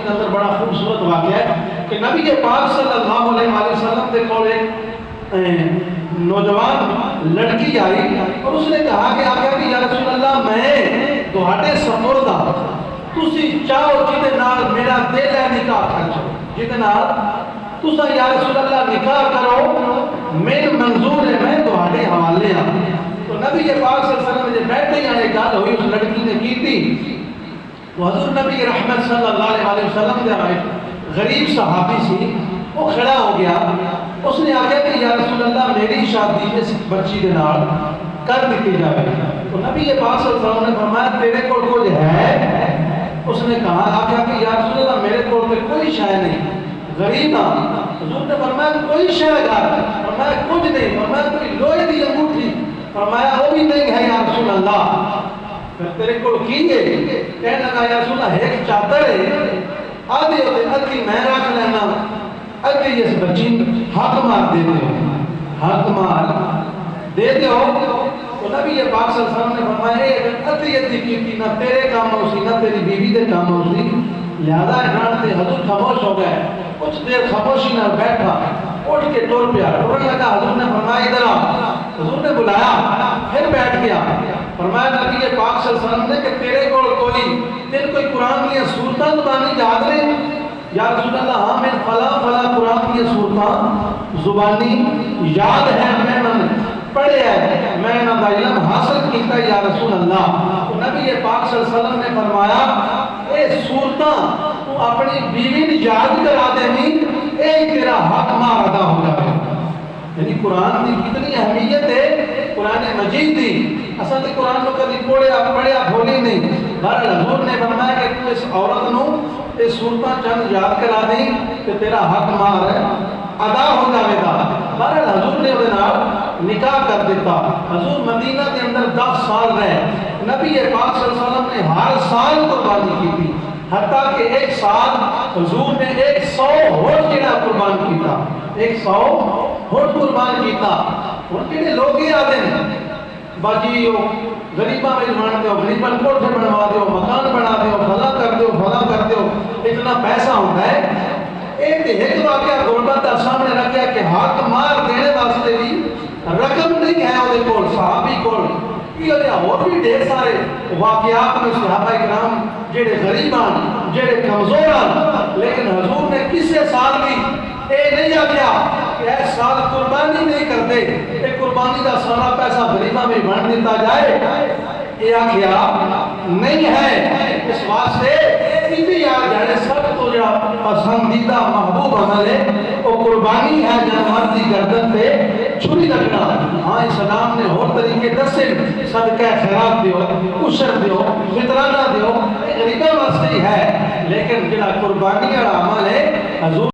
کے اندر بڑا خوبصورت واقعہ ہے کہ نبی پاک صلی اللہ علیہ وسلم کے کول ایک نوجوان لڑکی آئی اور اس نے کہا کہ آقا کہ یا رسول اللہ میں تہاڈے سپرد ہاں، تسی چاہو جہدے نال میرا دل ہے نکاح کر چھو، جہدے نال تسا یا رسول اللہ نکاح کرو میرے منظور ہے، میں تہاڈے حوالے ہاں۔ تو نبی پاک صلی اللہ علیہ وسلم جب بیٹھے ہی گل ہوئی اس لڑکی نے کی تھی تو حضور نبی رحمت صلی اللہ علیہ وسلم دے آئے غریب صحابی سی، وہ کھڑا ہو گیا، اس نے آگیا کہ یا رسول اللہ میری شادی اس بچی کے نال کر دیتی جائے۔ تو نبی پاک صلی اللہ علیہ وسلم نے فرمایا تیرے کو کچھ ہے؟ اس نے کہا آگیا کہ یا رسول اللہ میرے کو کوئی شے نہیں، غریب ہاں۔ حضور نے فرمایا کوئی شے گا؟ فرمایا کچھ نہیں۔ فرمایا کوئی لوہے دی انگوٹھی؟ فرمایا وہ بھی نہیں ہے یا رسول اللہ۔ پھر تیرے کو کیے کہنے لگا یا رسول اللہ ایک چادر ہے، آدھی ہوتے ادھی میں رکھ لینا، ادھی اس بچی حق مار دے دے، حق مار دے دے ہو۔ تو نبی پاک صلی اللہ علیہ وسلم نے فرمایا ایک ادھی کی نہ تیرے کام ہوسی نہ تیری بیوی دے کام ہوسی، لہذا احرام سے حضور خاموش ہو گئے، کچھ دیر خاموشی نہ بیٹھا، اٹھ کے ٹور پیا، ٹورن لگا۔ حضور نے فرمایا ادھر آ، حضور نے بلایا، پھر بیٹھ گیا۔ فرمایا نبی پاک صلی اللہ علیہ وسلم نے کہ تیرے کوئی قرآن کی سورتاں زبانی یاد نہیں؟ یا رسول اللہ ہاں میں فلاں قرآن کی سورتاں زبانی یاد ہے، میں پڑھے ہے، میں انہاں دا علم حاصل کیتا یا رسول اللہ۔ تو نبی پاک صلی اللہ علیہ وسلم نے فرمایا اے سورتاں تو اپنی بیوی نے یاد کرا دینی، اے تیرا حق مار ادا ہو جائے۔ یعنی قرآن کی کتنی اہمیت ہے، قرآن مجید دی اصل تے قرآن کو کبھی پڑھیا بھولی نہیں۔ بہرحال حضور نے فرمایا کہ تو اس عورت نو اس سورتاں چند یاد کرا دیں کہ تیرا حق مار ہے ادا ہو جائے گا۔ بہرحال حضور نے وہ نکاح کر دیتا۔ حضور مدینہ کے اندر 10 سال رہے، نبی پاک صلی اللہ علیہ وسلم نے ہر سال قربانی کی تھی، حتیٰ کہ ایک سال حضور نے 100 ہونٹ جڑا قربان کیتا، 100 ہونٹ قربان کیتا۔ ہن جڑے لوگ ہی آتے ہیں باجی غریباں میں بنا دیو، غریباں کوٹھے بنوا دیو، مکان بنا دیو، فلاں کر دیو، فلاں کر دیو، اتنا پیسہ ہوتا ہے۔ ایک واقعہ غربت کا سامنے رکھا کہ حق مار دینے واسطے بھی رقم نہیں ہے وہ کول، صحابی کول۔ یہ اور بھی ڈھیر سارے واقعات میں صحابہ کرام جڑے غریبان جڑے کمزوران، لیکن حضور نے کسے سال بھی اے نہیں آگیا کہ اے سال قربانی نہیں کرتے، اے قربانی کا سارا پیسہ غریبہ میں بن دیتا جائے، یہ آگیا نہیں ہے۔ اس واسطے بھی یاد جانے سب تو جو پسندیدہ محبوب عمل ہے وہ قربانی ہے، جانور دی گردن پہ چھری رکھنا۔ ہاں اسلام نے اور طریقے دسے، صدقہ خیرات دیو، عشر دیو، فطرانہ دیو، غریبہ واسطے ہے، لیکن جڑا قربانی والا عمل ہے حضور